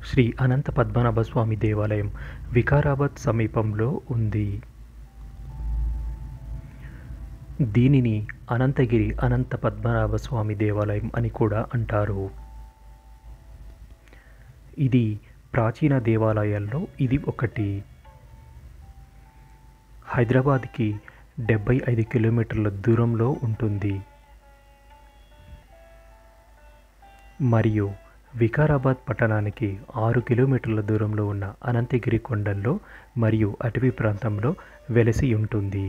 శ్రీ అనంత పద్మనాభ స్వామి దేవాలయం వికారాబాద్ సమీపంలో ఉంది. దీనిని అనంతగిరి అనంత పద్మనాభ స్వామి దేవాలయం అని కూడా అంటారు. ఇది ప్రాచీన దేవాలయాల్లో ఇది ఒకటి. హైదరాబాద్కి 75 కిలోమీటర్ల దూరంలో ఉంటుంది మరియు వికారాబాద్ పట్టణానికి 6 కిలోమీటర్ల దూరంలో ఉన్న అనంతగిరి కొండల్లో మరియు అటవీ ప్రాంతంలో వెలసి ఉంటుంది.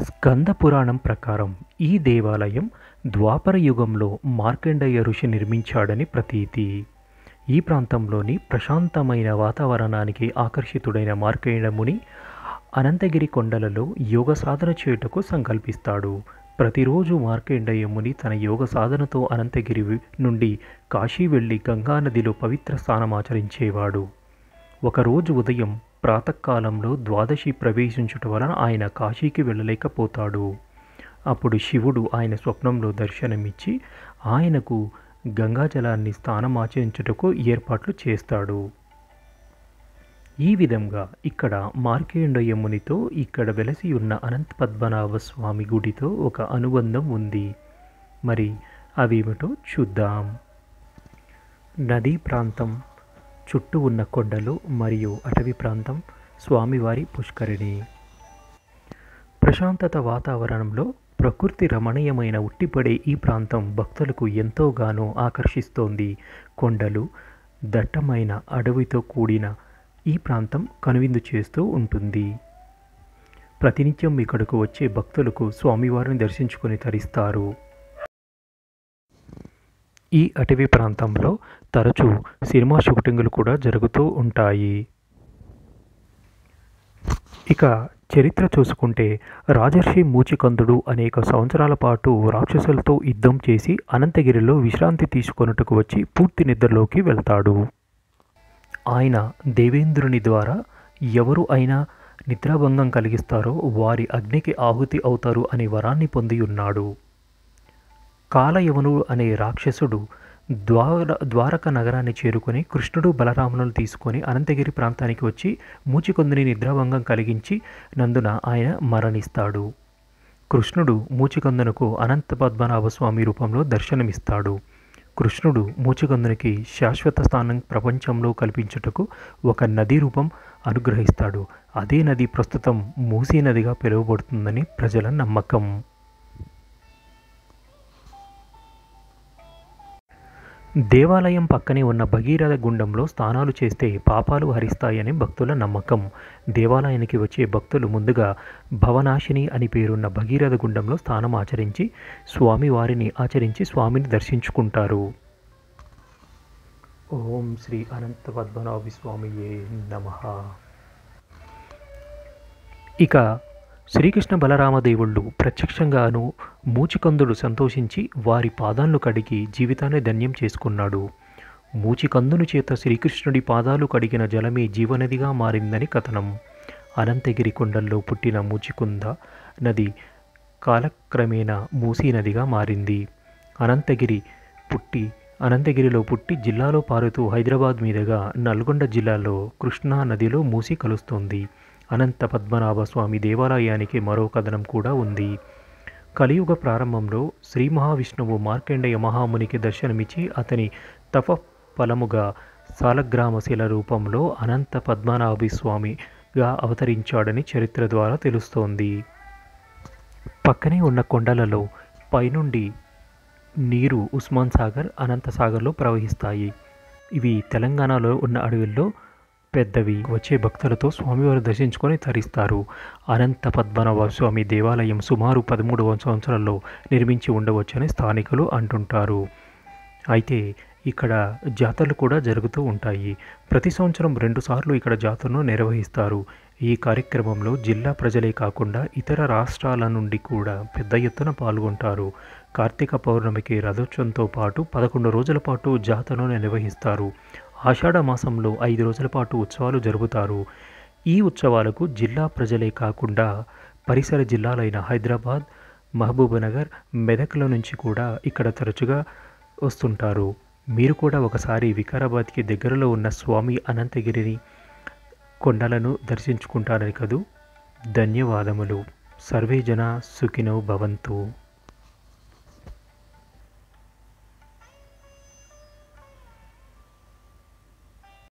స్కంద పురాణం ప్రకారం ఈ దేవాలయం ద్వాపర యుగంలో మార్కండేయ ఋషి నిర్మించాడని ప్రతీతి. ఈ ప్రాంతంలోని ప్రశాంతమైన వాతావరణానికి ఆకర్షితుడైన మార్కండేయ ముని అనంతగిరి కొండలలో యోగ సాధన చేయుటకు సంకల్పిస్తాడు. ప్రతిరోజు మార్కండేయ ముని తన యోగ సాధనతో అనంతగిరి నుండి కాశీ వెళ్ళి గంగానదిలో పవిత్ర స్నానమాచరించేవాడు. ఒకరోజు ఉదయం ప్రాతకాలంలో ద్వాదశి ప్రవేశించుట వలన ఆయన కాశీకి వెళ్ళలేకపోతాడు. అప్పుడు శివుడు ఆయన స్వప్నంలో దర్శనమిచ్చి ఆయనకు గంగాజలాన్ని స్నానమాచరించుటకు ఏర్పాట్లు చేస్తాడు. ఈ విధంగా ఇక్కడ మార్కండేయ మునితో ఇక్కడ వెలసి ఉన్న అనంత పద్మనాభ స్వామి గుడితో ఒక అనుబంధం ఉంది. మరి అవేమిటో చూద్దాం. నదీ ప్రాంతం, చుట్టూ ఉన్న కొండలు మరియు అటవీ ప్రాంతం, స్వామివారి పుష్కరిణి. ప్రశాంతత వాతావరణంలో ప్రకృతి రమణీయమైన ఉట్టిపడే ఈ ప్రాంతం భక్తులకు ఎంతోగానో ఆకర్షిస్తోంది. కొండలు, దట్టమైన అడవితో కూడిన ఈ ప్రాంతం కనువిందు చేస్తూ ఉంటుంది. ప్రతినిత్యం ఇక్కడకు వచ్చే భక్తులకు స్వామివారిని దర్శించుకొని తరిస్తారు. ఈ అటవీ ప్రాంతంలో తరచూ సినిమా షూటింగులు కూడా జరుగుతూ ఉంటాయి. ఇక చరిత్ర చూసుకుంటే రాజర్షి మూచికందుడు అనేక సంవత్సరాల పాటు రాక్షసులతో యుద్ధం చేసి అనంతగిరిలో విశ్రాంతి తీసుకొనుటకు వచ్చి పూర్తి నిద్రలోకి వెళ్తాడు. ఆయన దేవేంద్రుని ద్వారా ఎవరు అయినా నిద్రాభంగం కలిగిస్తారో వారి అగ్నికి ఆహుతి అవుతారు అనే వరాన్ని పొంది ఉన్నాడు. కాలయవనుడు అనే రాక్షసుడు ద్వారక నగరాన్ని చేరుకొని కృష్ణుడు బలరాములను తీసుకొని అనంతగిరి ప్రాంతానికి వచ్చి మూచికందుని నిద్రాభంగం కలిగించి నందున ఆయన మరణిస్తాడు. కృష్ణుడు మూచికందునకు అనంత పద్మనాభ స్వామి రూపంలో దర్శనమిస్తాడు. కృష్ణుడు మూచికందునికి శాశ్వత స్థానం ప్రపంచంలో కల్పించుటకు ఒక నదీ రూపం అనుగ్రహిస్తాడు. అదే నది ప్రస్తుతం మూసీ నదిగా పిలువబడుతుందని ప్రజల నమ్మకం. దేవాలయం పక్కనే ఉన్న భగీరథ గుండంలో స్నానాలు చేస్తే పాపాలు హరిస్తాయని భక్తుల నమ్మకం. దేవాలయానికి వచ్చే భక్తులు ముందుగా భవనాశిని అని పేరున్న భగీరథ గుండంలో స్నానం ఆచరించి స్వామిని దర్శించుకుంటారు. ఓం శ్రీ అనంత పద్మనాభ స్వామియే నమః. ఇక శ్రీకృష్ణ బలరామదేవుళ్ళు ప్రత్యక్షంగాను మూచికందుడు సంతోషించి వారి పాదాలను కడిగి జీవితాన్ని ధన్యం చేసుకున్నాడు. మూచికందుని చేత శ్రీకృష్ణుడి పాదాలు కడిగిన జలమే జీవనదిగా మారిందని కథనం. అనంతగిరి కొండల్లో పుట్టిన మూచికుంద నది కాలక్రమేణా మూసీ నదిగా మారింది. అనంతగిరిలో పుట్టి జిల్లాలో పారుతూ హైదరాబాద్ మీదుగా నల్గొండ జిల్లాలో కృష్ణా నదిలో మూసి కలుస్తుంది. అనంత పద్మనాభ స్వామి దేవాలయానికి మరో కథనం కూడా ఉంది. కలియుగ ప్రారంభంలో శ్రీ మహావిష్ణువు మార్కండేయ మహామునికి దర్శనమిచ్చి అతని తప ఫలముగా సాలగ్రామశిల రూపంలో అనంత పద్మనాభ స్వామిగా అవతరించాడని చరిత్ర ద్వారా తెలుస్తోంది. పక్కనే ఉన్న కొండలలో పైనుండి నీరు ఉస్మాన్ సాగర్, అనంత సాగర్లో ప్రవహిస్తాయి. ఇవి తెలంగాణలో ఉన్న అడవుల్లో పెద్దవి. వచ్చే భక్తులతో స్వామివారు దర్శించుకొని తరిస్తారు. అనంత పద్మనాభ స్వామి దేవాలయం సుమారు 13వ సంవత్సరంలో నిర్మించి ఉండవచ్చని స్థానికులు అంటుంటారు. అయితే ఇక్కడ జాతరలు కూడా జరుగుతూ ఉంటాయి. ప్రతి సంవత్సరం 2 సార్లు ఇక్కడ జాతరను నిర్వహిస్తారు. ఈ కార్యక్రమంలో జిల్లా ప్రజలే కాకుండా ఇతర రాష్ట్రాల నుండి కూడా పెద్ద ఎత్తున పాల్గొంటారు. కార్తీక పౌర్ణమికి రథోత్సవంతో పాటు 11 రోజుల పాటు జాతరను నిర్వహిస్తారు. ఆషాఢ మాసంలో 5 రోజుల పాటు ఉత్సవాలు జరుపుతారు. ఈ ఉత్సవాలకు జిల్లా ప్రజలే కాకుండా పరిసర జిల్లాలైన హైదరాబాద్, మహబూబ్నగర్, మెదక్లో నుంచి కూడా ఇక్కడ తరచుగా వస్తుంటారు. మీరు కూడా ఒకసారి వికారాబాద్కి దగ్గరలో ఉన్న స్వామి అనంతగిరిని కొండలను దర్శించుకుంటారని కదూ. ధన్యవాదములు. సర్వే జన సుఖినో భవంతు.